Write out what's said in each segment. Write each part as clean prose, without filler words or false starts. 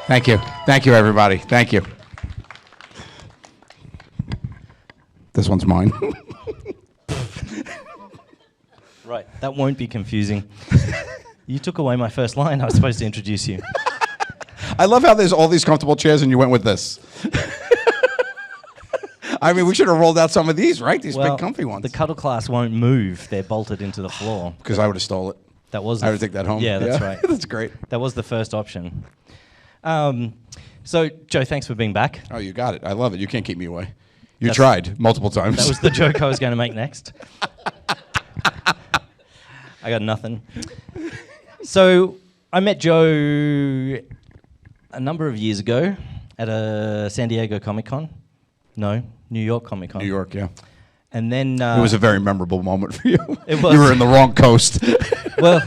Thank you. Thank you, everybody. Thank you. This one's mine. Right, that won't be confusing. You took away my first line. I was supposed to introduce you. I love how there's all these comfortable chairs and you went with this. I mean, we should have rolled out some of these, right? These big comfy ones. The cuddle class won't move. They're bolted into the floor. Because I would have stole it. That was. I would take that home. Yeah, that's right. That's great. That was the first option. So, Joe, thanks for being back. Oh, you got it. I love it. You can't keep me away. You tried multiple times. That was the joke I was going to make next. I got nothing. So, I met Joe a number of years ago at a San Diego Comic-Con. No, New York Comic-Con. New York, yeah. And then... it was a very memorable moment for you. It was. You were in the wrong coast. Well...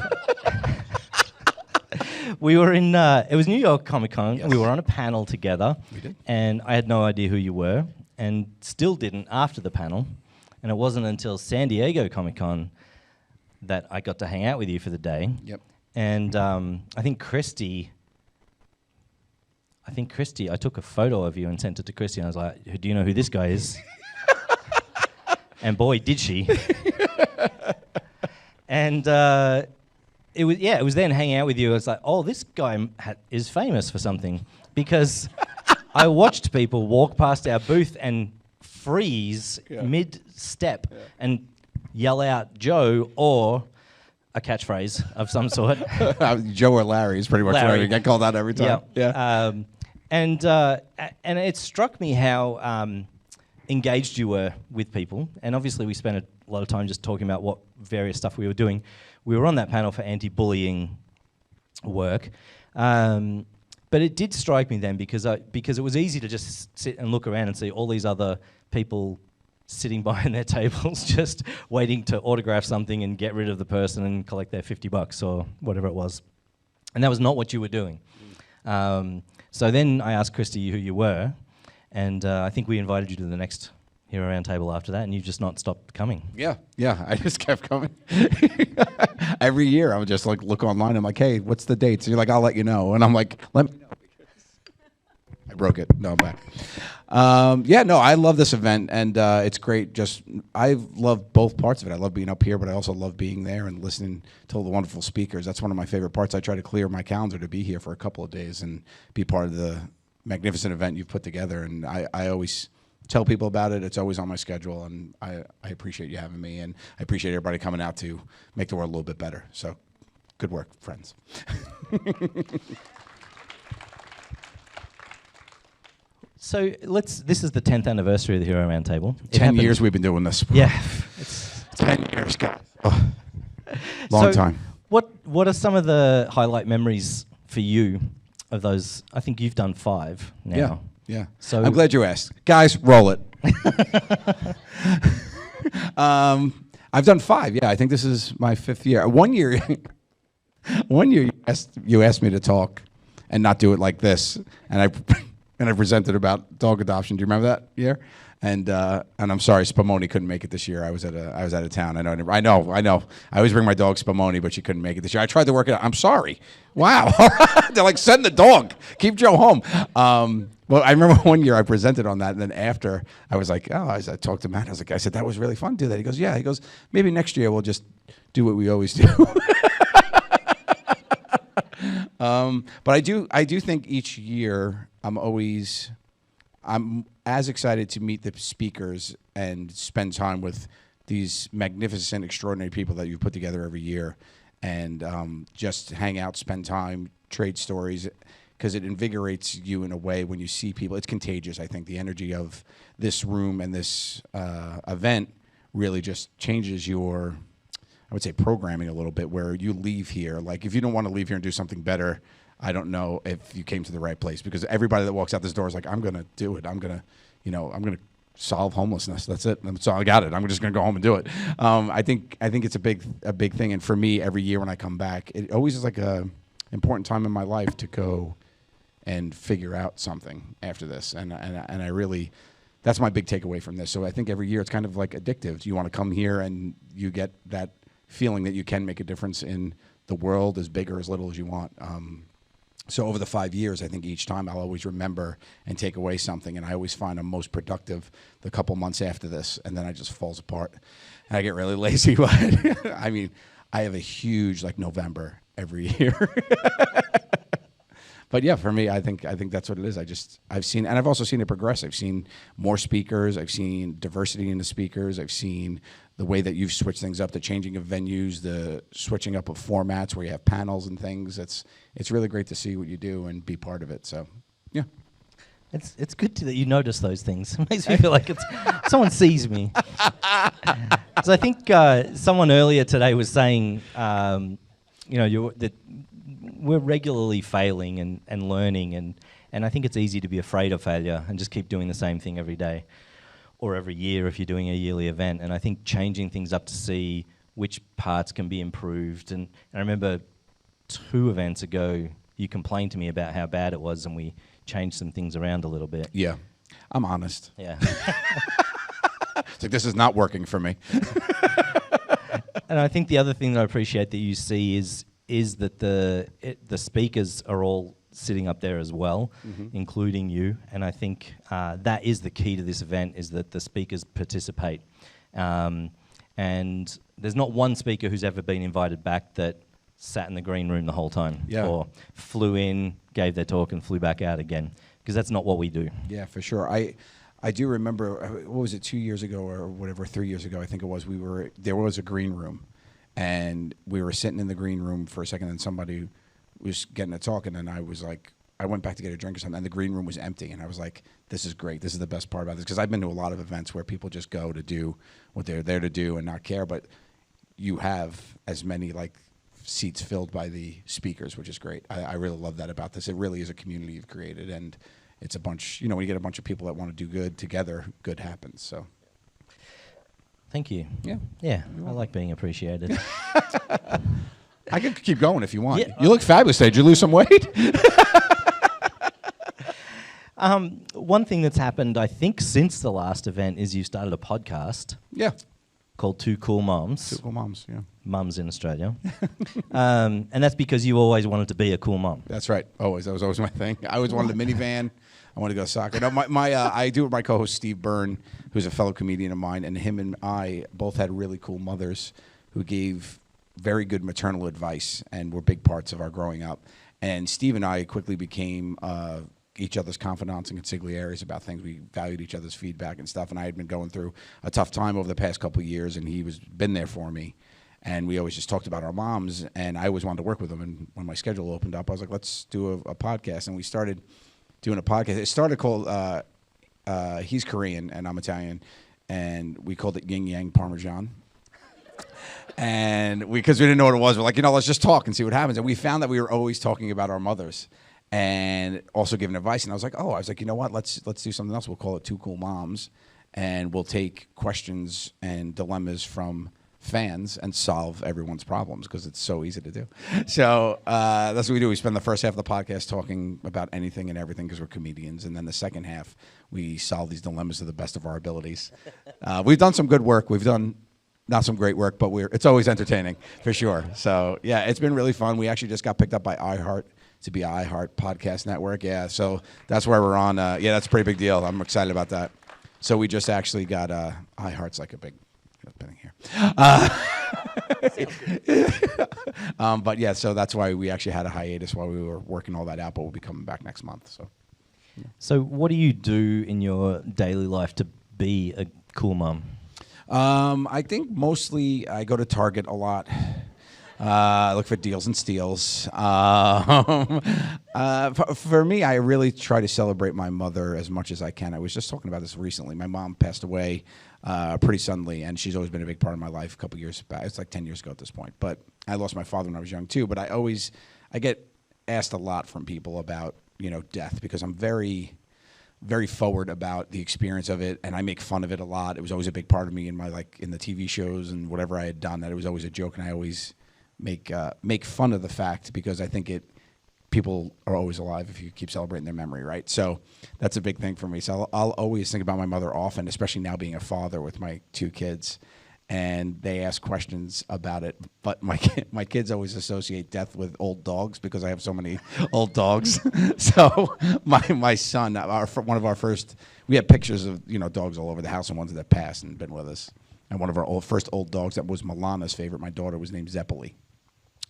We were in, it was New York Comic Con. Yes. We were on a panel together. We did. And I had no idea who you were, and still didn't after the panel. And it wasn't until San Diego Comic Con that I got to hang out with you for the day. Yep. And I think Christy, I took a photo of you and sent it to Christy, and I was like, do you know who this guy is? And boy, did she. And... It was then hanging out with you. I was like, oh, this guy is famous for something, because I watched people walk past our booth and freeze mid-step and yell out Joe or a catchphrase of some sort. Joe or Larry is pretty much Larry. what I get called out every time. Yeah. And it struck me how engaged you were with people, and obviously we spent a lot of time just talking about what various stuff we were doing. We were on that panel for anti-bullying work, but it did strike me then because it was easy to just sit and look around and see all these other people sitting behind their tables just waiting to autograph something and get rid of the person and collect their $50 or whatever it was. And that was not what you were doing. So then I asked Christy who you were, and I think we invited you to the next Hero Round Table after that, and you've just not stopped coming. Yeah, I just kept coming. Every year I would just like look online. I'm like, hey, what's the dates? And you're like, I'll let you know. And I'm like, let me know. I broke it. No, I'm back. I love this event, and it's great. I love both parts of it. I love being up here, but I also love being there and listening to all the wonderful speakers. That's one of my favorite parts. I try to clear my calendar to be here for a couple of days and be part of the magnificent event you've put together. And I always tell people about it. It's always on my schedule, and I appreciate you having me, and I appreciate everybody coming out to make the world a little bit better. So, good work, friends. So this is the 10th anniversary of the Hero Round Table. 10 years we've been doing this. Yeah. It's 10 years, guys. Oh. Long time. What are some of the highlight memories for you of those? I think you've done 5 now. Yeah. So I'm glad you asked. Guys, roll it. I've done 5. Yeah, I think this is my 5th year. One year you asked me to talk and not do it like this, and I presented about dog adoption. Do you remember that year? And I'm sorry, Spumoni couldn't make it this year. I was out of town. I know. I always bring my dog Spumoni, but she couldn't make it this year. I tried to work it out. I'm sorry. Wow. They're like, send the dog. Keep Joe home. Well, I remember one year I presented on that, and then after I was like, I talked to Matt. I said, that was really fun to do that. He goes, yeah. He goes, maybe next year we'll just do what we always do. But I do think each year I'm as excited to meet the speakers and spend time with these magnificent, extraordinary people that you put together every year, and just hang out, spend time, trade stories, because it invigorates you in a way when you see people. It's contagious, I think. The energy of this room and this event really just changes your, I would say, programming a little bit, where you leave here. Like, if you don't want to leave here and do something better, I don't know if you came to the right place, because everybody that walks out this door is like, I'm going to do it. I'm going to solve homelessness. That's it. That's all I got it. I'm just going to go home and do it. I think it's a big thing. And for me, every year when I come back, it always is like a important time in my life to go and figure out something after this. And I really, that's my big takeaway from this. So I think every year it's kind of like addictive. You want to come here and you get that feeling that you can make a difference in the world, as big or as little as you want. So over the 5 years, I think each time I'll always remember and take away something, and I always find I'm most productive the couple months after this, and then I just falls apart, and I get really lazy. But I mean, I have a huge like November every year. But yeah, for me, I think that's what it is. I've seen, and I've also seen it progress. I've seen more speakers. I've seen diversity in the speakers. I've seen the way that you've switched things up, the changing of venues, the switching up of formats where you have panels and things. It's really great to see what you do and be part of it. So, yeah. It's good that you notice those things. It makes me feel like someone sees me. So I think someone earlier today was saying, that we're regularly failing and learning, and I think it's easy to be afraid of failure and just keep doing the same thing every day or every year if you're doing a yearly event. And I think changing things up to see which parts can be improved. And I remember 2 events ago, you complained to me about how bad it was, and we changed some things around a little bit. Yeah, I'm honest. Yeah. It's like, this is not working for me. And I think the other thing that I appreciate that you see is that the speakers are all sitting up there as well, including you. And I think that is the key to this event, is that the speakers participate. And there's not one speaker who's ever been invited back that sat in the green room the whole time, or flew in, gave their talk, and flew back out again, because that's not what we do. Yeah, for sure. I do remember, what was it, 2 years ago or whatever, 3 years ago, I think it was, there was a green room, and we were sitting in the green room for a second, and somebody was getting a talk, and then I was like, I went back to get a drink or something, and the green room was empty, and I was like, this is great. This is the best part about this, because I've been to a lot of events where people just go to do what they're there to do and not care, but you have as many like seats filled by the speakers, which is great. I really love that about this. It really is a community you've created, and it's a bunch, when you get a bunch of people that want to do good together, good happens. So, thank you. Yeah. Yeah, I like being appreciated. I could keep going if you want. Yeah. You look fabulous today. Did you lose some weight? One thing that's happened, I think, since the last event is you started a podcast. Yeah. Called Two Cool Moms. Two Cool Moms, yeah. Mums in Australia. And that's because you always wanted to be a cool mom. That's right. Always. That was always my thing. I always wanted a minivan. I wanted to go soccer. No, I do it with my co-host Steve Byrne, who's a fellow comedian of mine, and him and I both had really cool mothers who gave very good maternal advice and were big parts of our growing up. And Steve and I quickly became each other's confidants and consiglieres about things. We valued each other's feedback and stuff. And I had been going through a tough time over the past couple of years, and he was been there for me. And we always just talked about our moms, and I always wanted to work with him. And when my schedule opened up, I was like, let's do a podcast. And we started doing a podcast. It started called, he's Korean and I'm Italian, and we called it Yin Yang Parmesan. And because we didn't know what it was, we're like, let's just talk and see what happens. And we found that we were always talking about our mothers and also giving advice. And I was like, you know what? Let's do something else. We'll call it Two Cool Moms, and we'll take questions and dilemmas from fans and solve everyone's problems, because it's so easy to do. So that's what we do. We spend the first half of the podcast talking about anything and everything because we're comedians, and then the second half we solve these dilemmas to the best of our abilities. We've done some good work. We've done not some great work, but it's always entertaining for sure. So yeah, it's been really fun. We actually just got picked up by iHeart to be iHeart Podcast Network. Yeah, so that's where we're on. Yeah, that's a pretty big deal. I'm excited about that. So we just actually got iHeart's like a big thing here. But yeah, so that's why we actually had a hiatus while we were working all that out, but we'll be coming back next month. So, yeah. So what do you do in your daily life to be a cool mom? I think mostly I go to Target a lot. Look for deals and steals. For me, I really try to celebrate my mother as much as I can. I was just talking about this recently. My mom passed away pretty suddenly, and she's always been a big part of my life. A couple years back, it's like 10 years ago at this point. But I lost my father when I was young too. But I get asked a lot from people about death, because I'm very, very forward about the experience of it, and I make fun of it a lot. It was always a big part of me in my in the TV shows and whatever I had done. That it was always a joke, and I always make fun of the fact, because I think people are always alive if you keep celebrating their memory, right? So that's a big thing for me. So I'll always think about my mother often, especially now being a father with my 2 kids. and they ask questions about it. But my kids always associate death with old dogs because I have so many old dogs. So my son, one of our first, we had pictures of dogs all over the house and ones that passed and been with us. And one of our first old dogs that was Milana's favorite, my daughter, was named Zeppeli,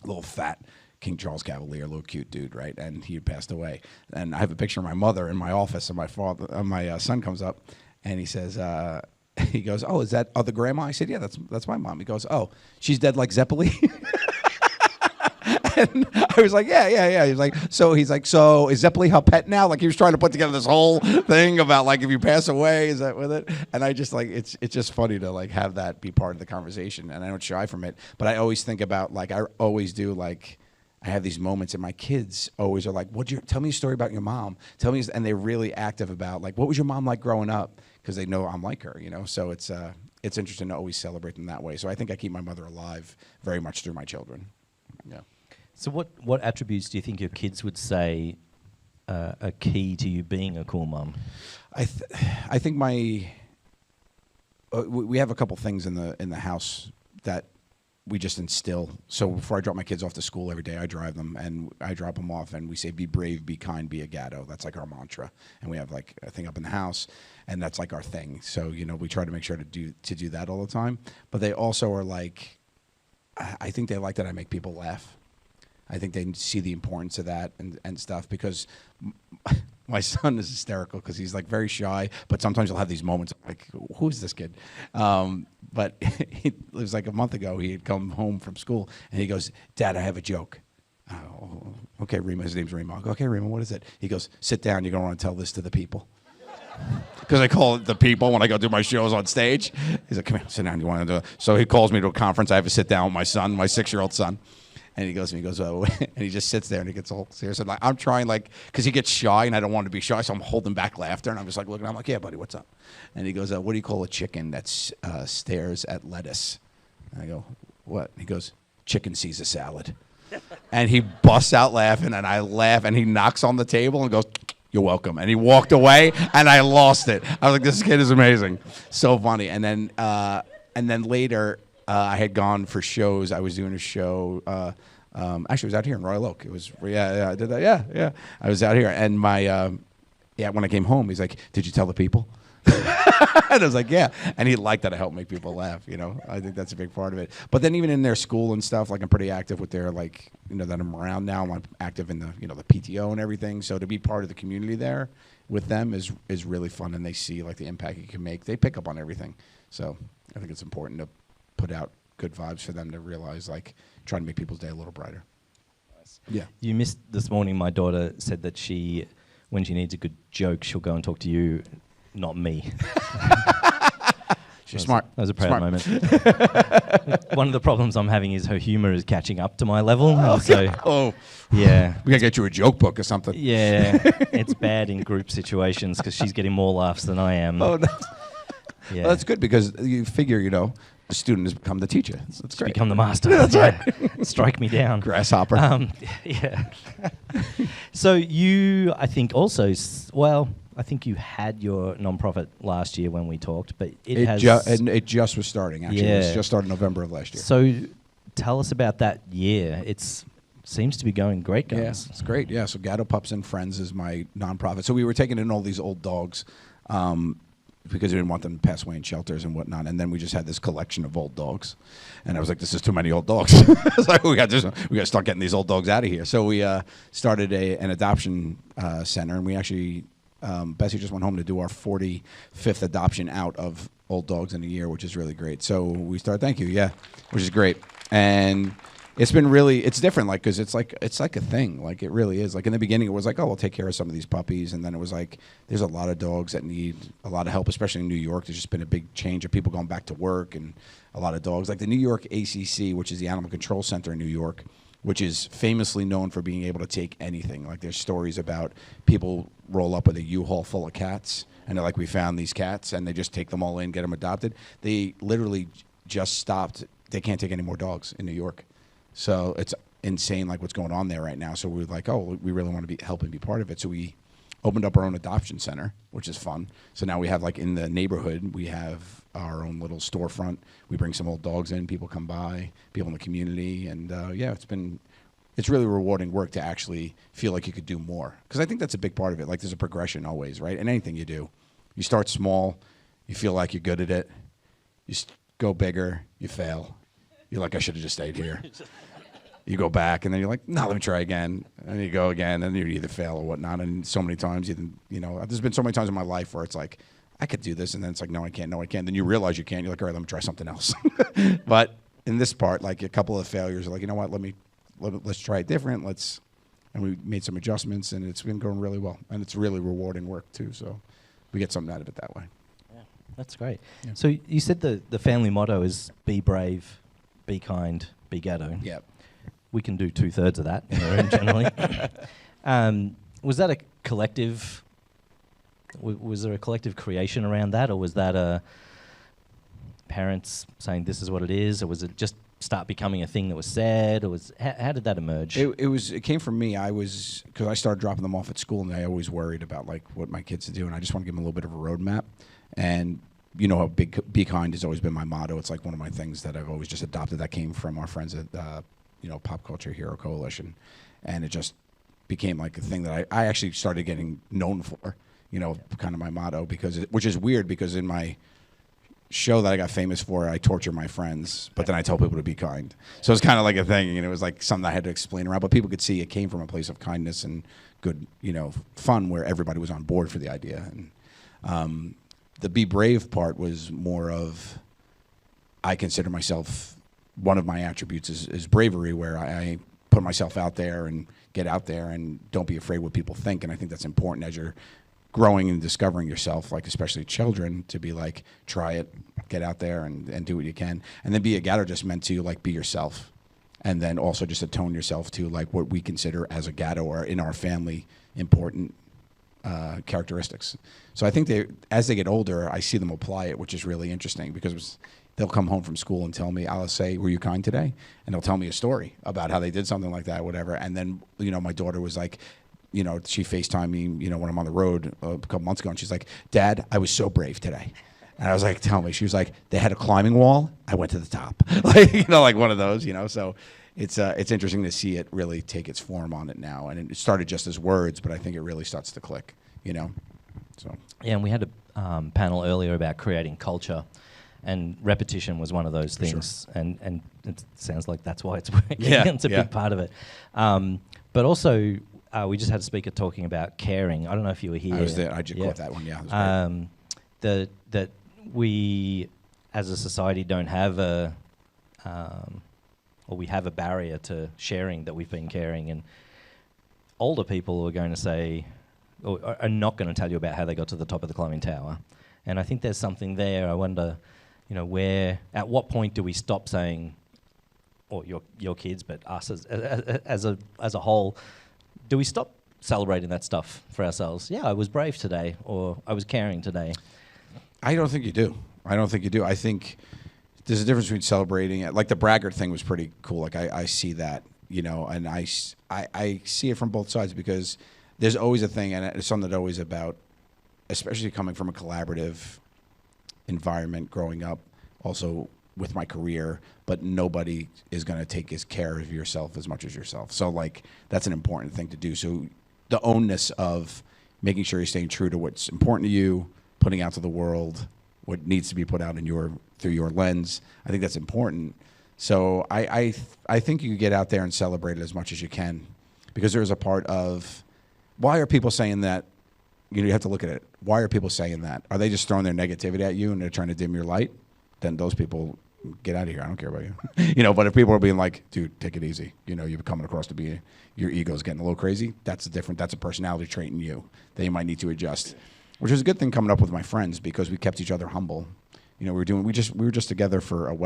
a little fat King Charles Cavalier, a little cute dude, right? And he had passed away. And I have a picture of my mother in my office, and my son comes up, and he says, he goes, "Oh, is that other grandma?" I said, "Yeah, that's my mom." He goes, "Oh, she's dead like Zeppeli." And I was like, yeah. He's like, so is Zeppeli her pet now? Like he was trying to put together this whole thing about like if you pass away, is that with it? And I just like it's just funny to like have that be part of the conversation, and I don't shy from it. But I always think about like I always do like. I have these moments, and my kids always are like, tell me a story about your mom. Tell me, and they're really active about like, what was your mom like growing up? Because they know I'm like her, So it's interesting to always celebrate them that way. So I think I keep my mother alive very much through my children. Yeah. So what attributes do you think your kids would say are key to you being a cool mum? I think we have a couple things in the house that we just instill. So before I drop my kids off to school every day, I drive them and I drop them off, and we say, "Be brave, be kind, be a Gatto." That's like our mantra, and we have like a thing up in the house, and that's like our thing. So we try to make sure to do that all the time. But they also are like, I think they like that I make people laugh. I think they see the importance of that and stuff because my son is hysterical because he's like very shy, but sometimes he'll have these moments like, who is this kid? But it was like a month ago, he had come home from school and he goes, "Dad, I have a joke." Oh, okay, Rima, his name's Rima. Okay, Rima, what is it? He goes, "Sit down, you're going to want to tell this to the people." Because I call it the people when I go do my shows on stage. He's like, "Come here, sit down, you want to do it?" So he calls me to a conference. I have to sit down with my son, my 6-year-old son. And he goes, oh, and he just sits there and he gets all serious. And like, I'm trying because he gets shy and I don't want to be shy. So I'm holding back laughter. And I'm just like looking, I'm like, "Yeah, buddy, what's up?" And he goes, "What do you call a chicken that stares at lettuce?" And I go, "What?" And he goes, "Chicken sees a salad." And he busts out laughing and I laugh and he knocks on the table and goes, "You're welcome." And he walked away and I lost it. I was like, this kid is amazing. So funny. And then later, I had gone for shows. I was doing a show. Actually, it was out here in Royal Oak. It was, I did that. Yeah. I was out here. And when I came home, he's like, "Did you tell the people?" And I was like, "Yeah." And he liked that I helped make people laugh, I think that's a big part of it. But then even in their school and stuff, like I'm pretty active with their, like, that I'm around now. I'm active in the, the PTO and everything. So to be part of the community there with them is really fun. And they see, like, the impact you can make. They pick up on everything. So I think it's important to put out good vibes for them to realize, like, trying to make people's day a little brighter. Nice. Yeah. You missed this morning. My daughter said that when she needs a good joke, she'll go and talk to you, not me. She's smart. That was a proud moment. One of the problems I'm having is her humor is catching up to my level. Yeah. We gotta get you a joke book or something. Yeah. It's bad in group situations because she's getting more laughs than I am. Oh, no. Yeah. Well, that's good because you figure, the student has become the teacher. That's great. Become the master. That's right. Strike me down. Grasshopper. Yeah. So I think also, I think you had your nonprofit last year when we talked, but it just was starting, actually. Yeah. It was just started November of last year. So tell us about that year. It seems to be going great, guys. Yeah, it's great. Yeah, so Gatto Pups and Friends is my nonprofit. So we were taking in all these old dogs because we didn't want them to pass away in shelters and whatnot. And then we just had this collection of old dogs. And I was like, this is too many old dogs. I was like, we got to start getting these old dogs out of here. So we started an adoption center, and we actually, Bessie just went home to do our 45th adoption out of old dogs in a year, which is really great. So we started, thank you, yeah, which is great. And it's been it's different, like, because it's like a thing, like, it really is. Like, in the beginning, it was like, oh, we'll take care of some of these puppies, and then it was like, there's a lot of dogs that need a lot of help, especially in New York. There's just been a big change of people going back to work, and a lot of dogs. Like the New York ACC, which is the Animal Control Center in New York, which is famously known for being able to take anything. Like, there's stories about people roll up with a U-Haul full of cats, and they're like, we found these cats, and they just take them all in, get them adopted. They literally just stopped. They can't take any more dogs in New York. So it's insane, like, what's going on there right now. So we were like, oh, we really want to help and be part of it. So we opened up our own adoption center, which is fun. So now we have, like, in the neighborhood, we have our own little storefront. We bring some old dogs in, people come by, people in the community, and yeah, it's really rewarding work to actually feel like you could do more. Because I think that's a big part of it. Like, there's a progression always, right? In anything you do. You start small, you feel like you're good at it, you go bigger, you fail. You're like, I should have just stayed here. You go back, and then you're like, no, let me try again. And you go again, and you either fail or whatnot. And so many times, there's been so many times in my life where it's like, I could do this, and then it's like, no, I can't. Then you realize you can't. You're like, all right, let me try something else. But in this part, like, a couple of failures, are like, you know what, let's try it different. And we made some adjustments, and it's been going really well. And it's really rewarding work, too. So we get something out of it that way. Yeah, that's great. Yeah. So you said the family motto is be brave, be kind, be Gatto. Yeah. We can do 2/3 of that in the room generally. Was that a collective? Was there a collective creation around that, or was that parents saying this is what it is, or was it just start becoming a thing that was said, or how did that emerge? It came from me. Because I started dropping them off at school, and I always worried about, like, what my kids do, and I just want to give them a little bit of a roadmap. And you know how be kind has always been my motto. It's like one of my things that I've always just adopted. That came from our friends at Pop Culture Hero Coalition, and it just became like a thing that I actually started getting known for. Kind of my motto, which is weird because in my show that I got famous for, I torture my friends, but then I tell people to be kind. So it's kind of like a thing, and it was like something I had to explain around, but people could see it came from a place of kindness and good, fun, where everybody was on board for the idea. And the be brave part was more of, I consider myself, one of my attributes is bravery, where I put myself out there and get out there and don't be afraid what people think. And I think that's important as you're growing and discovering yourself, like especially children, to be like, try it, get out there and do what you can. And then be a Gatto just meant to, like, be yourself. And then also just attone yourself to, like, what we consider as a Gatto or in our family important characteristics. So I think as they get older, I see them apply it, which is really interesting, because they'll come home from school and tell me, I'll say, were you kind today? And they'll tell me a story about how they did something like that, whatever. And then, my daughter was like, she FaceTimed me, when I'm on the road a couple months ago, and she's like, Dad, I was so brave today. And I was like, tell me. She was like, they had a climbing wall. I went to the top. Like one of those, So it's interesting to see it really take its form on it now. And it started just as words, but I think it really starts to click, So. Yeah, and we had a panel earlier about creating culture. And repetition was one of those things, sure. and it sounds like that's why it's working. Yeah, it's a big part of it. But also, we just had a speaker talking about caring. I don't know if you were here. I was there. I just caught that one. Yeah. That we, as a society, don't have or we have a barrier to sharing that we've been caring, and older people are going to say, or are not going to tell you about how they got to the top of the climbing tower. And I think there's something there. I wonder, at what point do we stop saying, or your kids, but us as a whole, do we stop celebrating that stuff for ourselves? Yeah, I was brave today, or I was caring today. I don't think you do. I think there's a difference between celebrating it. Like the braggart thing was pretty cool. Like I see that, and I see it from both sides, because there's always a thing, and it's something that always about, especially coming from a collaborative environment growing up, also with my career, but nobody is going to take as care of yourself as much as yourself. So like that's an important thing to do. So the ownness of making sure you're staying true to what's important to you, putting out to the world what needs to be put out through your lens, I think that's important. So I think you get out there and celebrate it as much as you can, because there's a part of, why are people saying that? You have to look at it. Why are people saying that? Are they just throwing their negativity at you and they're trying to dim your light? Then those people, get out of here. I don't care about you. But if people are being like, dude, take it easy. You're coming across to be, your ego's getting a little crazy. That's a personality trait in you that you might need to adjust, which is a good thing coming up with my friends, because we kept each other humble. We were just together for a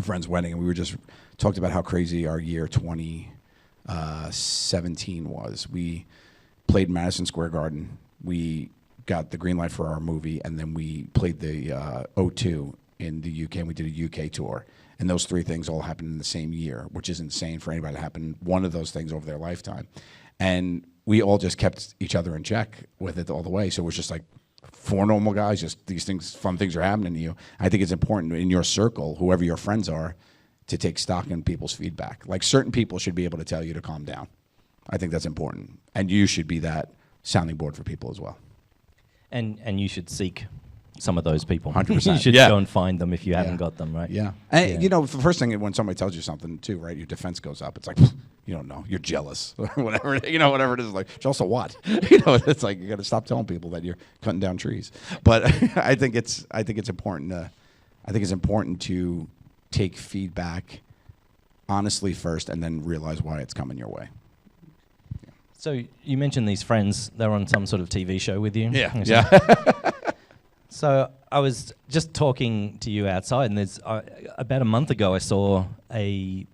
friend's wedding, and we were just talked about how crazy our year 2017 was. We played Madison Square Garden. We got the green light for our movie, and then we played the O2 in the UK, and we did a UK tour. And those three things all happened in the same year, which is insane for anybody to happen one of those things over their lifetime. And we all just kept each other in check with it all the way. So it was just like 4 normal guys, just these things, fun things are happening to you. I think it's important in your circle, whoever your friends are, to take stock in people's feedback. Like certain people should be able to tell you to calm down. I think that's important. And you should be that sounding board for people as well. And you should seek some of those people. 100%. You should Yeah. go and find them if you haven't got them, right? Yeah. And, you know, the first thing when somebody tells you something, too, right, your defense goes up. It's like, you don't know. You're jealous. Whatever, you know, whatever it is. Like, jealous of what? You know, it's like you got to stop telling people that you're cutting down trees. But I think it's important to take feedback honestly first and then realize why it's coming your way. So you mentioned these friends. They're on some sort of TV show with you. Yeah. So I was just talking to you outside, and there's about a month ago I saw a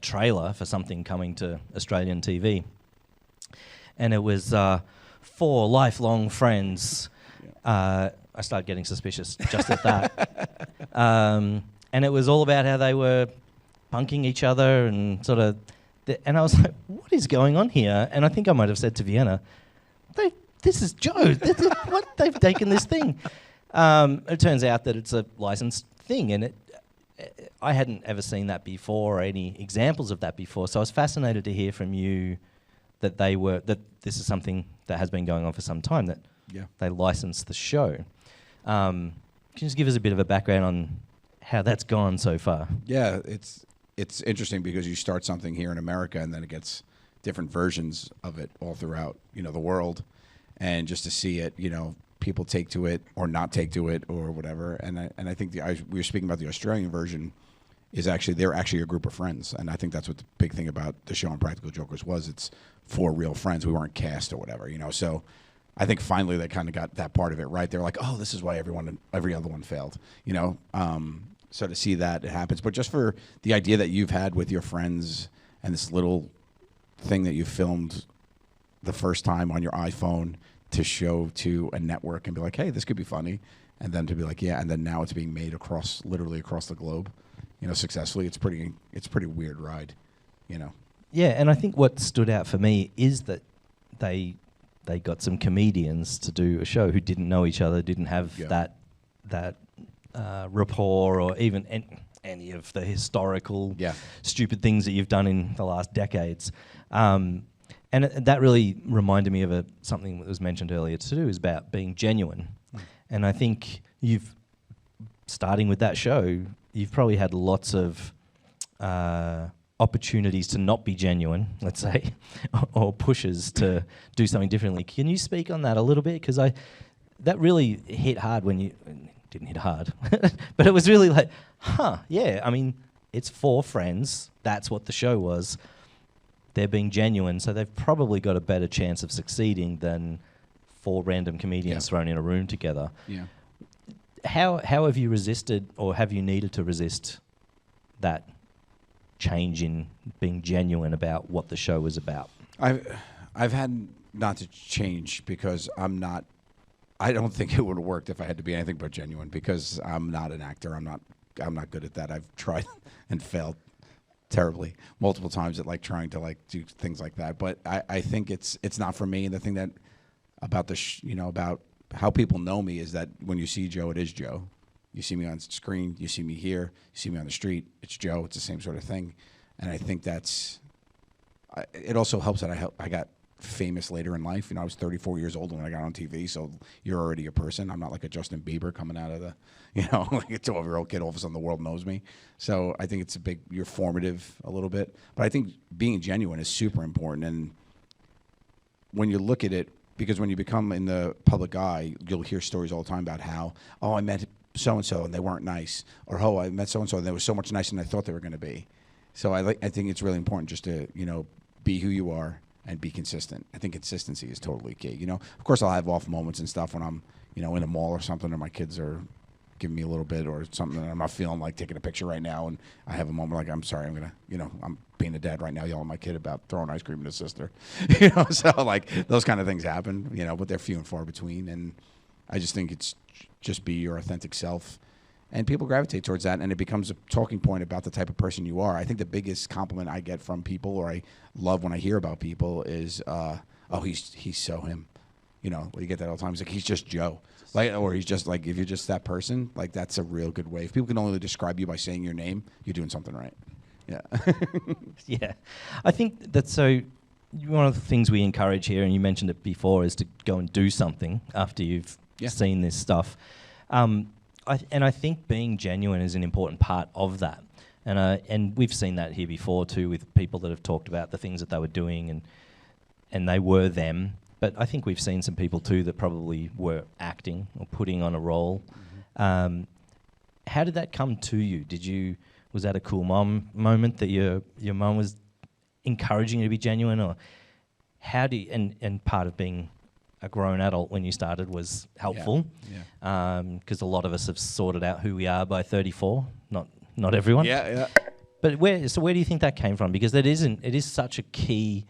trailer for something coming to Australian TV, and it was 4 lifelong friends. I started getting suspicious just at that, and it was all about how they were punking each other and sort of. And I was like, what is going on here? And I think I might have said to Vienna, this is Joe. What? They've taken this thing. It turns out that it's a licensed thing, and I hadn't ever seen that before or any examples of that before. So I was fascinated to hear from you that this is something that has been going on for some time, that they licensed the show. Can you just give us a bit of a background on how that's gone so far? Yeah, it's interesting because you start something here in America and then it gets different versions of it all throughout, you know, the world. And just to see it, you know, people take to it or not take to it or whatever. And I think we were speaking about the Australian version is they're actually a group of friends. And I think that's what the big thing about the show on Practical Jokers was. It's 4 real friends. We weren't cast or whatever, you know. So I think finally they kind of got that part of it right. They're like, oh, this is why every other one failed, you know. So to see that it happens, but just for the idea that you've had with your friends and this little thing that you filmed the first time on your iPhone to show to a network and be like, hey, this could be funny, and then to be like, yeah, and then now it's being made literally across the globe, you know, successfully. It's pretty weird ride, you know. Yeah, and I think what stood out for me is that they got some comedians to do a show who didn't know each other, didn't have that rapport or even any of the historical stupid things that you've done in the last decades. And that really reminded me of something that was mentioned earlier too, is about being genuine. And I think starting with that show, you've probably had lots of opportunities to not be genuine, let's say, or pushes to do something differently. Can you speak on that a little bit? Because that really hit hard when you... Didn't hit hard, but it was really like, I mean, it's 4 friends. That's what the show was. They're being genuine, so they've probably got a better chance of succeeding than 4 random comedians thrown in a room together. Yeah. How have you resisted, or have you needed to resist that change in being genuine about what the show was about? I've had not to change because I don't think it would have worked if I had to be anything but genuine, because I'm not an actor. I'm not good at that. I've tried and failed terribly multiple times at like trying to like do things like that. But I think it's not for me. And the thing that about about how people know me is that when you see Joe, it is Joe. You see me on screen, you see me here, you see me on the street, it's Joe. It's the same sort of thing. And I think it also helps that I got famous later in life. You know, I was 34 years old when I got on TV, so you're already a person. I'm not like a Justin Bieber coming out of the, you know, like a 12-year-old kid. All of a sudden the world knows me. So I think you're formative a little bit. But I think being genuine is super important. And when you look at it, because when you become in the public eye, you'll hear stories all the time about how, I met so-and-so and they weren't nice. Or, I met so-and-so and they were so much nicer than I thought they were going to be. So I think it's really important just to, you know, be who you are and be consistent. I think consistency is totally key. You know, of course, I'll have off moments and stuff when I'm, you know, in a mall or something, or my kids are giving me a little bit or something, and I'm not feeling like taking a picture right now, and I have a moment like, I'm sorry, I'm gonna, you know, I'm being a dad right now, yelling at my kid about throwing ice cream at his sister. You know, so like those kind of things happen, you know, but they're few and far between. And I just think it's just be your authentic self and people gravitate towards that, and it becomes a talking point about the type of person you are. I think the biggest compliment I get from people, or I love when I hear about people, is, "Oh, he's so him." You know, you get that all the time. It's like, he's just Joe. Like, or he's just like, if you're just that person, like, that's a real good way. If people can only describe you by saying your name, you're doing something right. Yeah. Yeah. I think that's one of the things we encourage here, and you mentioned it before, is to go and do something after you've seen this stuff. I think being genuine is an important part of that. And we've seen that here before too, with people that have talked about the things that they were doing and they were them. But I think we've seen some people too that probably were acting or putting on a role. Mm-hmm. How did that come to you? Was that a cool mom moment that your mom was encouraging you to be genuine, or how do you, and part of being a grown adult when you started was helpful, because a lot of us have sorted out who we are by 34, not everyone. But where do you think that came from? Because it is such a key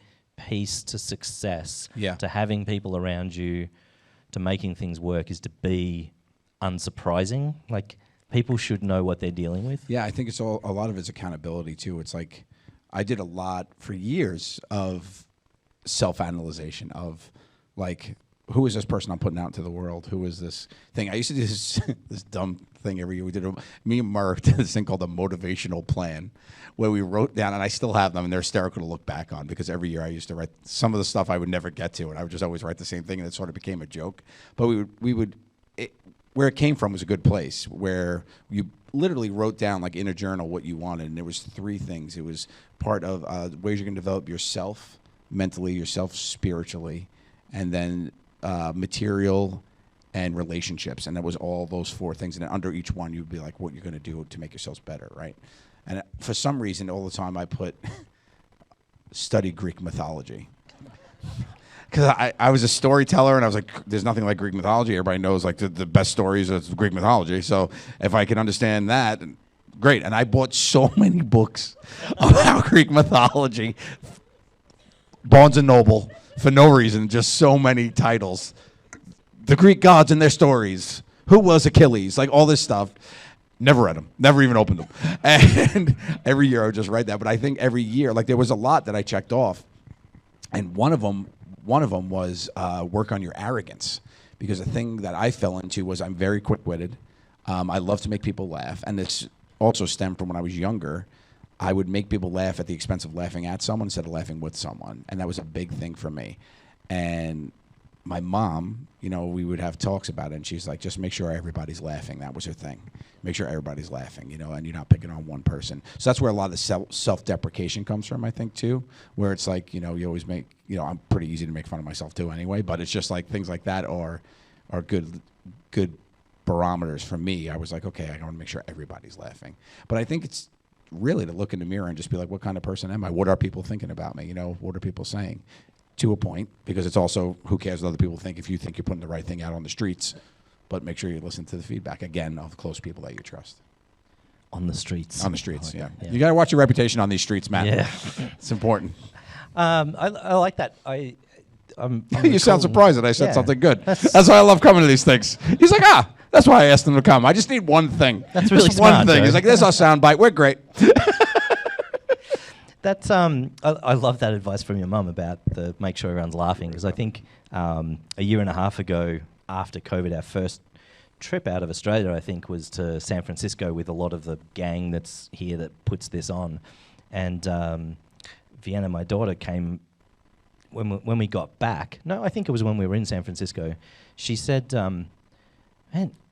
piece to success, to having people around you, to making things work, is to be unsurprising. Like, people should know what they're dealing with. Yeah, I think a lot of it's accountability too. It's like, I did a lot for years of self-analyzation of, like, who is this person I'm putting out into the world? Who is this thing? I used to do this dumb thing every year. Me and Murph did this thing called a motivational plan, where we wrote down, and I still have them, and they're hysterical to look back on, because every year I used to write some of the stuff I would never get to, and I would just always write the same thing, and it sort of became a joke. But where it came from was a good place, where you literally wrote down, like in a journal, what you wanted, and there was 3 things. It was part of ways you're going to develop yourself mentally, yourself spiritually, and then material and relationships. And that was all those 4 things. And then under each one, you'd be like, what you're going to do to make yourselves better, right? And for some reason, all the time I put study Greek mythology. Because I was a storyteller, and I was like, there's nothing like Greek mythology. Everybody knows, like, the best stories of Greek mythology. So if I can understand that, great. And I bought so many books about Greek mythology, Barnes and Noble, for no reason, just so many titles. The Greek gods and their stories. Who was Achilles? Like, all this stuff. Never read them. Never even opened them. And every year I would just write that. But I think every year, like, there was a lot that I checked off. And one of them was work on your arrogance. Because the thing that I fell into was, I'm very quick-witted. I love to make people laugh. And this also stemmed from when I was younger. I would make people laugh at the expense of laughing at someone instead of laughing with someone. And that was a big thing for me. And my mom, you know, we would have talks about it, and she's like, just make sure everybody's laughing. That was her thing. Make sure everybody's laughing, you know, and you're not picking on one person. So that's where a lot of self-deprecation comes from, I think, too, where it's like, you know, you always make, you know, I'm pretty easy to make fun of myself, too, anyway, but it's just like things like that are good barometers for me. I was like, okay, I want to make sure everybody's laughing. But I think it's really to look in the mirror and just be like, what kind of person am I? What are people thinking about me? You know, what are people saying? To a point, because it's also, who cares what other people think if you think you're putting the right thing out on the streets. But make sure you listen to the feedback, again, of close people that you trust. On the streets. On the streets, yeah. You got to watch your reputation on these streets, Matt. Yeah. It's important. I like that. You sound surprised that I said something good. That's why I love coming to these things. He's like, that's why I asked him to come. I just need one thing. That's really just smart, one thing. Joe. He's like, there's our soundbite. We're great. That's I love that advice from your mum about the make sure everyone's laughing, because I think a year and a half ago, after COVID, our first trip out of Australia, I think, was to San Francisco with a lot of the gang that's here that puts this on. And Vienna, my daughter, came when we got back. No, I think it was when we were in San Francisco. She said, man,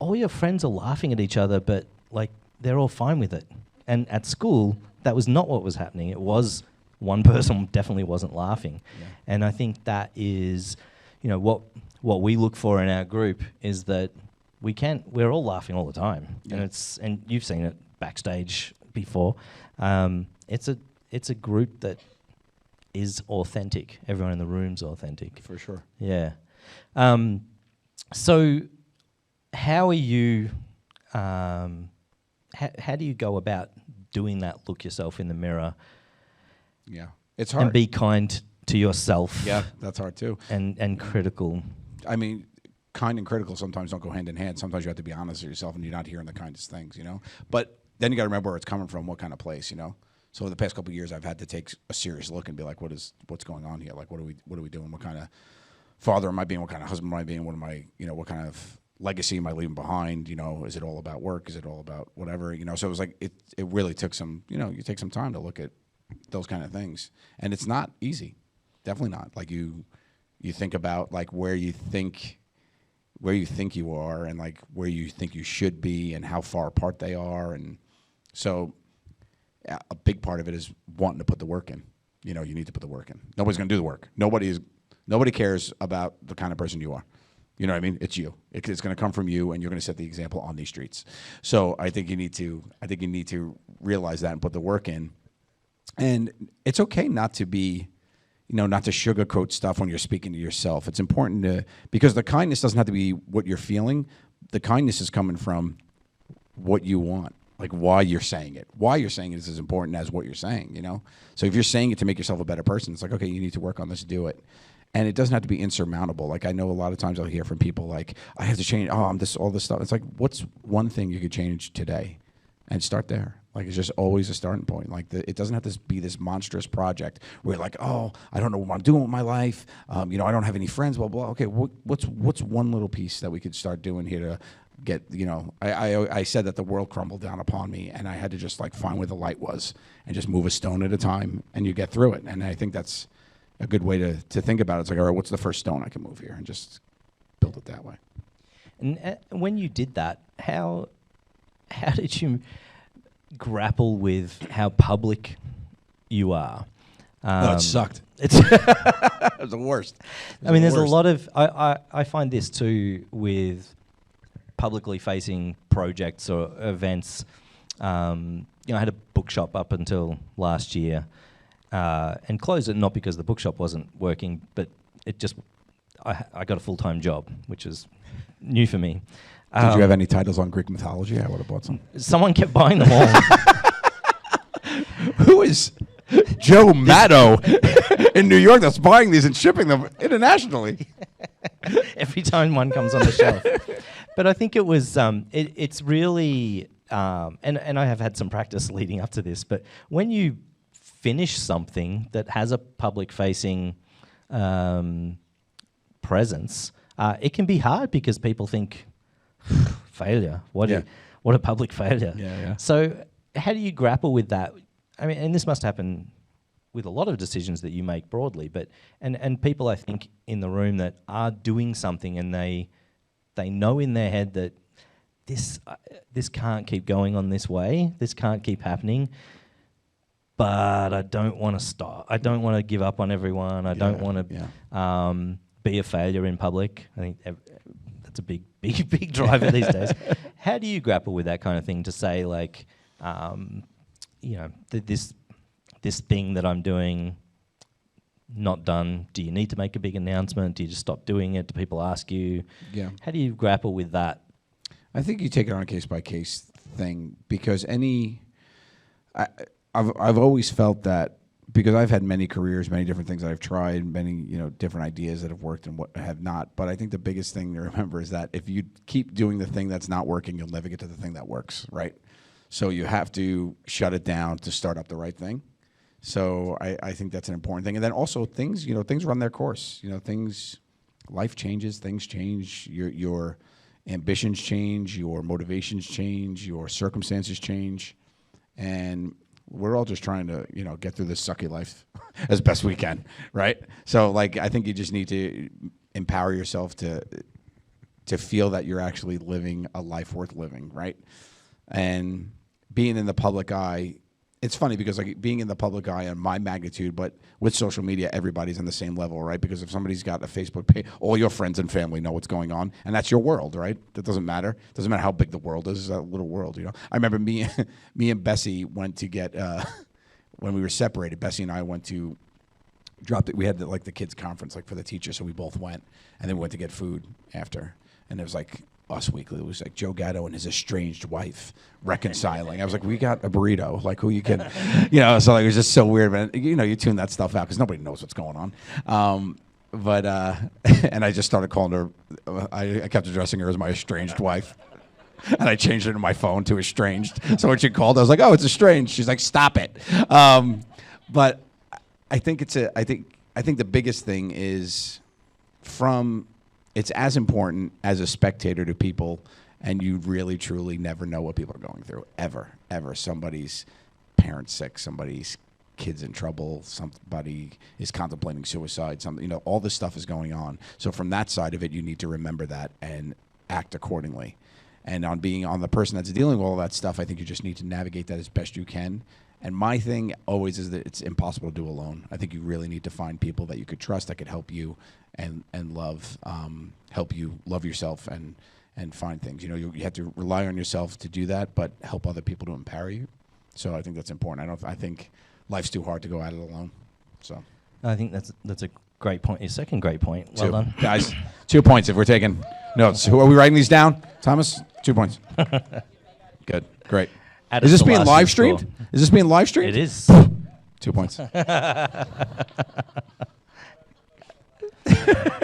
all your friends are laughing at each other, but like they're all fine with it. And at school, that was not what was happening. It was one person definitely wasn't laughing. Yeah. And I think that is, you know, what we look for in our group is that we're all laughing all the time. Yeah. And you've seen it backstage before. It's a group that is authentic. Everyone in the room's authentic. For sure. Yeah. So how are you, how do you go about doing that, look yourself in the mirror? Yeah. It's hard. And be kind to yourself. Yeah, that's hard too. And critical. I mean, kind and critical sometimes don't go hand in hand. Sometimes you have to be honest with yourself, and you're not hearing the kindest things, But then you got to remember where it's coming from, what kind of place, So the past couple of years, I've had to take a serious look and be like, what's going on here? Like, what are we doing? What kind of father am I being? What kind of husband am I being? What am I, what kind of legacy am I leaving behind? Is it all about work? Is it all about whatever? So it was like it really took some, you take some time to look at those kind of things, and it's not easy. Definitely not. Like you think about like where you think you are, and like where you think you should be, and how far apart they are, and so a big part of it is wanting to put the work in. You need to put the work in. Nobody's going to do the work. Nobody cares about the kind of person you are. You know what I mean? It's you. It's going to come from you, and you're going to set the example on these streets. So I think you need to realize that and put the work in. And it's okay not to be, not to sugarcoat stuff when you're speaking to yourself. It's important because the kindness doesn't have to be what you're feeling. The kindness is coming from what you want, like why you're saying it. Why you're saying it is as important as what you're saying, So if you're saying it to make yourself a better person, it's like, okay, you need to work on this, do it. And it doesn't have to be insurmountable. Like I know a lot of times I'll hear from people like, I have to change, I'm all this stuff. It's like, what's one thing you could change today? And start there. Like it's just always a starting point. Like it doesn't have to be this monstrous project where you're like, oh, I don't know what I'm doing with my life. I don't have any friends, blah, blah. Okay, what's one little piece that we could start doing here to get, I said that the world crumbled down upon me, and I had to just like find where the light was and just move a stone at a time, and you get through it. And I think that's a good way to think about it. It's like, all right, what's the first stone I can move here, and just build it that way. And when you did that, how did you grapple with how public you are? No, it sucked. It was the worst. There's a lot of I find this too with publicly facing projects or events. I had a bookshop up until last year, and closed it not because the bookshop wasn't working, but I got a full-time job, which is new for me. Did you have any titles on Greek mythology? I would have bought some. Someone kept buying them all. Who is Joe Matto in New York that's buying these and shipping them internationally? Every time one comes on the shelf. But I think it was, it's really, and I have had some practice leading up to this, but when you finish something that has a public-facing presence, it can be hard because people think, failure, what a public failure. Yeah. So how do you grapple with that? And this must happen with a lot of decisions that you make broadly, but and people I think in the room that are doing something and they know in their head that this can't keep going on this way, this can't keep happening, but I don't want to stop. I don't want to give up on everyone. I don't want to be a failure in public. I think that's a big driver these days. How do you grapple with that kind of thing to say like, this thing that I'm doing, not done? Do you need to make a big announcement? Do you just stop doing it? Do people ask you? Yeah. How do you grapple with that? I think you take it on a case-by-case thing because I've always felt that because I've had many careers, many different things that I've tried, many different ideas that have worked and what have not. But I think the biggest thing to remember is that if you keep doing the thing that's not working, you'll never get to the thing that works, right? So you have to shut it down to start up the right thing. So I think that's an important thing. And then also things run their course. Life changes, things change, your ambitions change, your motivations change, your circumstances change. And we're all just trying to, get through this sucky life as best we can, right? So I think you just need to empower yourself to feel that you're actually living a life worth living, right? And being in the public eye, it's funny because being in the public eye on my magnitude, but with social media, everybody's on the same level, right? Because if somebody's got a Facebook page, all your friends and family know what's going on, and that's your world, right? That doesn't matter. It doesn't matter how big the world is. It's a little world, I remember me and Bessie went to get, when we were separated, Bessie and I went to, we had the kids conference, for the teachers, so we both went, and then we went to get food after, and it was Us Weekly. It was Joe Gatto and his estranged wife reconciling. I was like, we got a burrito. Who you kidding? So it was just so weird. But you tune that stuff out because nobody knows what's going on. but and I just started calling her. I kept addressing her as my estranged wife, and I changed it in my phone to estranged. So when she called, I was like, "Oh, it's estranged." She's like, "Stop it." But I think I think the biggest thing is it's as important as a spectator to people, and you really truly never know what people are going through ever. Somebody's parents sick, somebody's kids in trouble, somebody is contemplating suicide, all this stuff is going on. So from that side of it, you need to remember that and act accordingly. And on being on the person that's dealing with all that stuff, I think you just need to navigate that as best you can. And my thing always is that it's impossible to do alone. I think you really need to find people that you could trust that could help you and love, help you love yourself and find things. You have to rely on yourself to do that, but help other people to empower you. So I think that's important. I think life's too hard to go at it alone. So I think that's a great point. Your second great point. Well done, guys. 2 points if we're taking notes. Who are we writing these down? Thomas, 2 points. Good, great. Is this being live streamed? Is this being live streamed? It is. 2 points.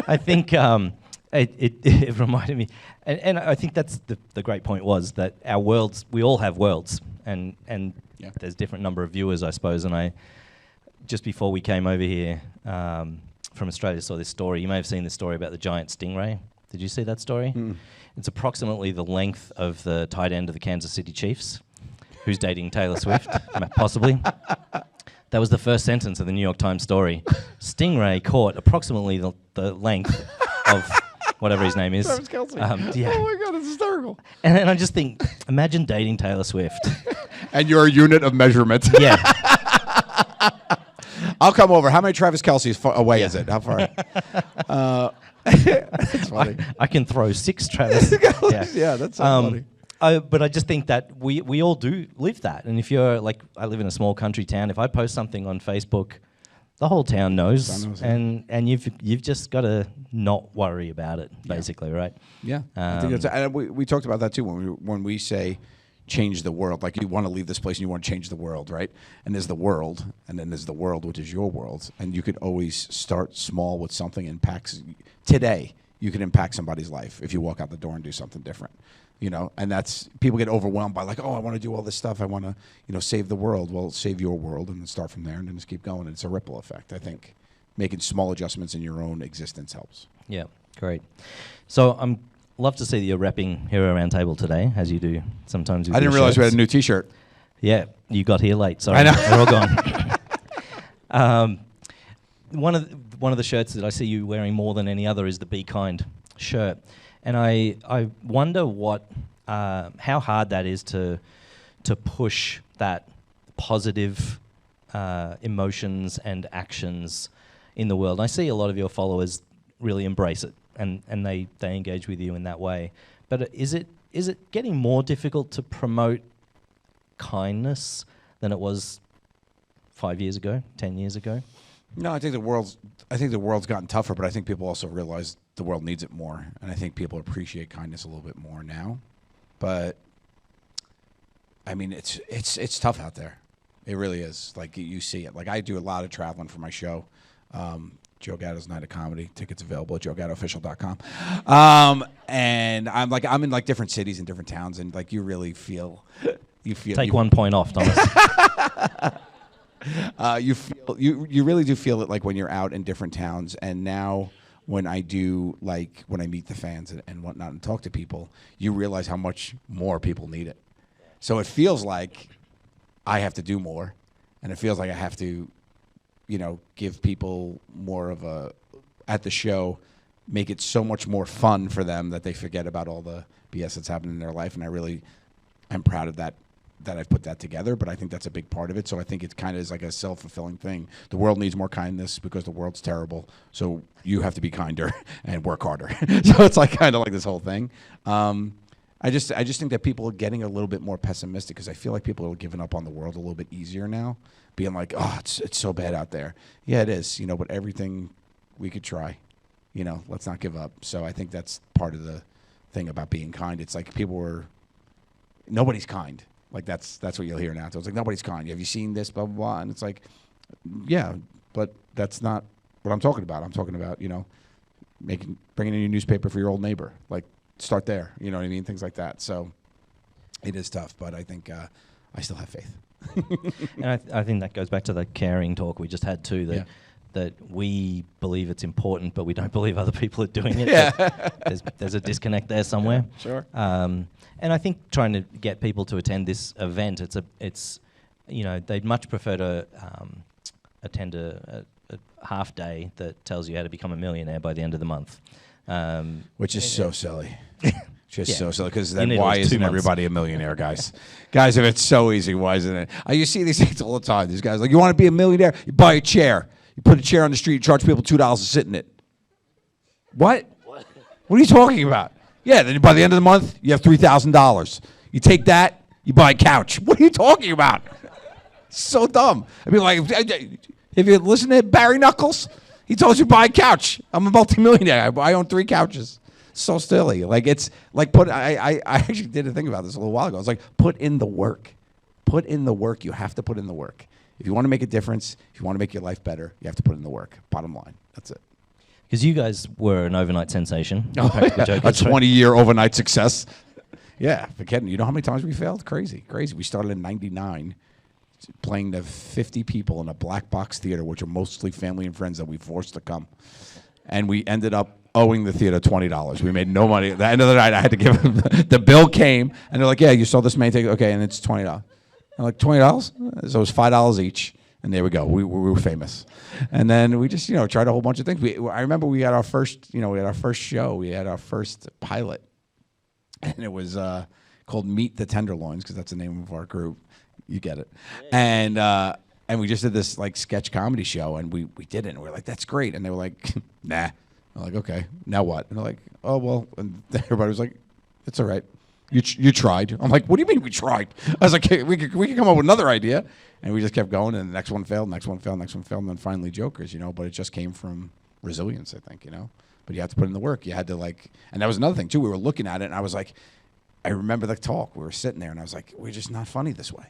I think it reminded me, and I think that's the great point was that our worlds, we all have worlds, and Yeah. there's different number of viewers, I suppose. And I just before we came over here from Australia, saw this story. You may have seen this story about the giant stingray. Did you see that story? It's approximately the length of the tight end of the Kansas City Chiefs, who's dating Taylor Swift, possibly. That was the first sentence of the New York Times story. Stingray caught approximately the length of whatever his name is. Travis Kelce. Yeah. Oh my God, it's hysterical. And then I just think, imagine dating Taylor Swift. And you're a unit of measurement. Yeah. I'll come over. How many Travis Kelce's away is it? How far? That's funny. I can throw 6 Travis. Yeah, that's so funny. But I just think that we all do live that. And if you're like, I live in a small country town. If I post something on Facebook, the whole town knows, and you've just got to not worry about it, basically, right? Yeah, I think that's. And we talked about that too when we say change the world. Like you want to leave this place and you want to change the world, right? And there's the world, and then there's the world, which is your world. And you could always start small with something. Today, you can impact somebody's life if you walk out the door and do something different. And that's, people get overwhelmed by like, oh, I want to do all this stuff. I want to, save the world. Well, save your world and then start from there and then just keep going. And it's a ripple effect. I think making small adjustments in your own existence helps. Yeah, great. So I'm love to see that you're repping Hero Roundtable today, as you do sometimes. I didn't realize we had a new T-shirt. Yeah, you got here late. Sorry, I know. They're all gone. One of the shirts that I see you wearing more than any other is the Be Kind shirt. And I wonder how hard that is to push that positive emotions and actions in the world. I see a lot of your followers really embrace it and they engage with you in that way. But is it getting more difficult to promote kindness than it was 5 years ago, 10 years ago? No, I think the world's gotten tougher, but I think people also realize the world needs it more, and I think people appreciate kindness a little bit more now. But I mean, it's tough out there. It really is. Like you see it. Like I do a lot of traveling for my show, Joe Gatto's Night of Comedy. Tickets available at joegattoofficial.com. And I'm in like different cities and different towns, and like you really feel. Take 1 point off, Thomas. You really do feel it like when you're out in different towns. And now when I meet the fans and whatnot and talk to people, you realize how much more people need it. So it feels like I have to do more, and it feels like I have to, give people more of at the show, make it so much more fun for them that they forget about all the BS that's happening in their life. And I'm proud of that I've put that together, but I think that's a big part of it. So I think it kind of is like a self-fulfilling thing. The world needs more kindness because the world's terrible. So you have to be kinder and work harder. So it's like kind of like this whole thing. I just think that people are getting a little bit more pessimistic because I feel like people are giving up on the world a little bit easier now, being like, oh, it's so bad out there. Yeah, it is, but everything we could try, let's not give up. So I think that's part of the thing about being kind. It's like nobody's kind. Like that's what you'll hear now. So it's like nobody's kind. Have you seen this? Blah blah blah. And it's like, yeah, but that's not what I'm talking about. I'm talking about, bringing in your newspaper for your old neighbor. Like, start there. You know what I mean? Things like that. So it is tough, but I think I still have faith. And I think that goes back to the caring talk we just had too. That we believe it's important, but we don't believe other people are doing it. Yeah. There's a disconnect there somewhere. Yeah, sure. And I think trying to get people to attend this event, they'd much prefer to attend a half day that tells you how to become a millionaire by the end of the month. Which is so silly. Just so silly, because You then need why like 2 isn't months. everybody a millionaire, guys? Guys, if it's so easy, why isn't it? You see these things all the time. These guys like, you want to be a millionaire? You buy a chair. You put a chair on the street, you charge people $2 to sit in it. What? What are you talking about? Yeah, then by the end of the month, you have $3,000. You take that, you buy a couch. What are you talking about? So dumb. I mean, like, if you listen to Barry Knuckles, he told you buy a couch. I'm a multimillionaire. I own 3 couches. So silly. Like, it's like I actually did a thing about this a little while ago. I was like, put in the work. Put in the work. You have to put in the work. If you want to make a difference, if you want to make your life better, you have to put in the work. Bottom line. That's it. Because you guys were an overnight sensation. A 20-year overnight success. Yeah, forgetting. You know how many times we failed? Crazy. We started in '99, playing to 50 people in a black box theater, which are mostly family and friends that we forced to come. And we ended up owing the theater $20. We made no money. At the end of the night, I had to give them, the bill came, and they're like, yeah, you saw this many tickets. Okay, and it's $20. I'm like, $20? So it was $5 each. And there we go. We were famous. And then we just, tried a whole bunch of things. I remember we had our first, show. We had our first pilot. And it was called Meet the Tenderloins, because that's the name of our group. You get it. And we just did this, like, sketch comedy show, and we did it. And we were like, that's great. And they were like, nah. I'm like, okay, now what? And they're like, oh, well. And everybody was like, it's all right. You tried. I'm like, what do you mean we tried? I was like, hey, we could come up with another idea. And we just kept going, and the next one failed, and then finally Jokers, But it just came from resilience, I think, But you have to put in the work. You had to, like, and that was another thing, too. We were looking at it, and I was like, I remember the talk. We were sitting there, and I was like, we're just not funny this way.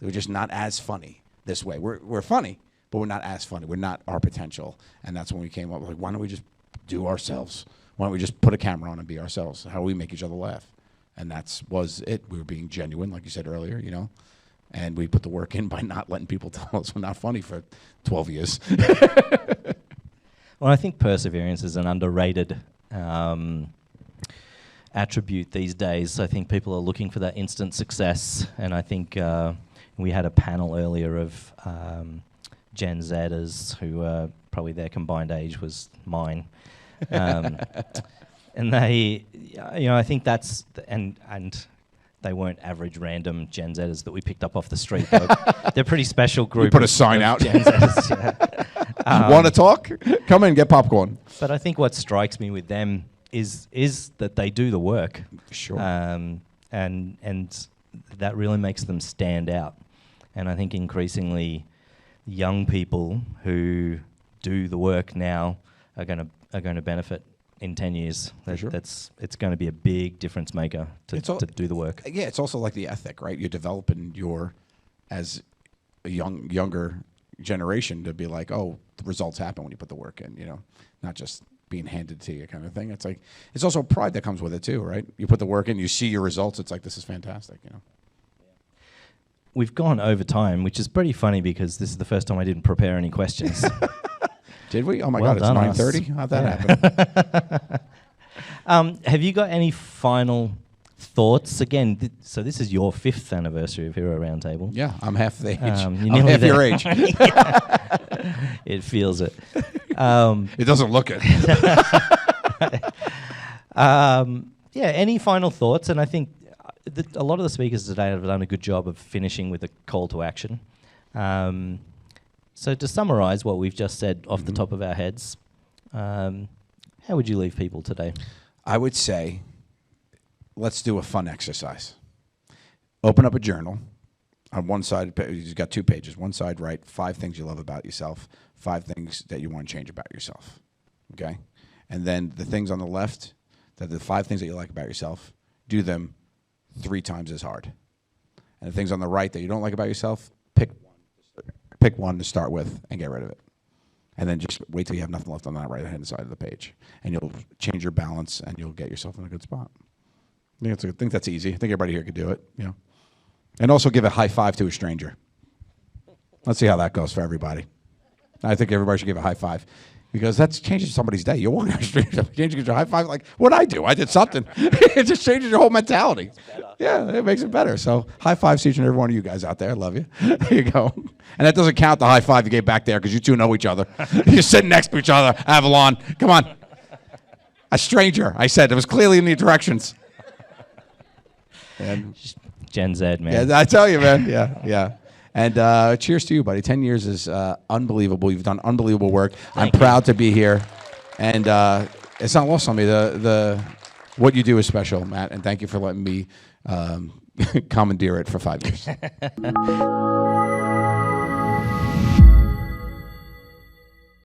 We're just not as funny this way. We're funny, but we're not as funny. We're not our potential. And that's when we came up with, like, why don't we just do ourselves? Why don't we just put a camera on and be ourselves? How do we make each other laugh? And was it. We were being genuine, like you said earlier, And we put the work in by not letting people tell us we're not funny for 12 years. Well, I think perseverance is an underrated attribute these days. I think people are looking for that instant success. And I think we had a panel earlier of Gen Zers who probably their combined age was mine. And they, I think that's, and they weren't average random Gen Zers that we picked up off the street. They're a pretty special group. You put a sign out. Gen Zers, yeah. Want to talk? Come in, get popcorn. But I think what strikes me with them is that they do the work. Sure. And that really makes them stand out. And I think increasingly young people who do the work now are going to benefit in 10 years. Sure. It's going to be a big difference maker to do the work. Yeah, it's also like the ethic, right? You're developing as a younger generation to be like, oh, the results happen when you put the work in, not just being handed to you kind of thing. It's like, it's also pride that comes with it too, right? You put the work in, you see your results, it's like, this is fantastic, We've gone over time, which is pretty funny because this is the first time I didn't prepare any questions. Did we? Oh my Well God, it's done, 9:30? How'd that happen? Have you got any final thoughts? Again, so this is your 5th anniversary of Hero Roundtable. Yeah, I'm half the age. You're I'm nearly half there. your age. It feels it. It doesn't look it. Any final thoughts? And I think a lot of the speakers today have done a good job of finishing with a call to action. So to summarise what we've just said off the top of our heads, how would you leave people today? I would say, let's do a fun exercise. Open up a journal. On one side, you've got 2 pages. One side, write 5 things you love about yourself, 5 things that you want to change about yourself. Okay? And then the things on the left, the 5 things that you like about yourself, do them 3 times as hard. And the things on the right that you don't like about yourself, pick one to start with and get rid of it. And then just wait till you have nothing left on that right-hand side of the page. And you'll change your balance, and you'll get yourself in a good spot. I think that's easy. I think everybody here could do it. You know. And also give a high five to a stranger. Let's see how that goes for everybody. I think everybody should give a high five. Because that changes somebody's day. You're walking down the street, changes your high five. Like, what'd I do? I did something. It just changes your whole mentality. Yeah, it makes it better. So, high five to each and every one of you guys out there. I love you. There you go. And that doesn't count the high five you gave back there because you two know each other. You're sitting next to each other. Avalon, come on. A stranger, I said. It was clearly in the directions. And Gen Z, man. yeah, I tell you, man. Yeah. And cheers to you, buddy. 10 years is unbelievable. You've done unbelievable work. I'm proud to be here. And it's not lost on me. What you do is special, Matt. And thank you for letting me commandeer it for 5 years.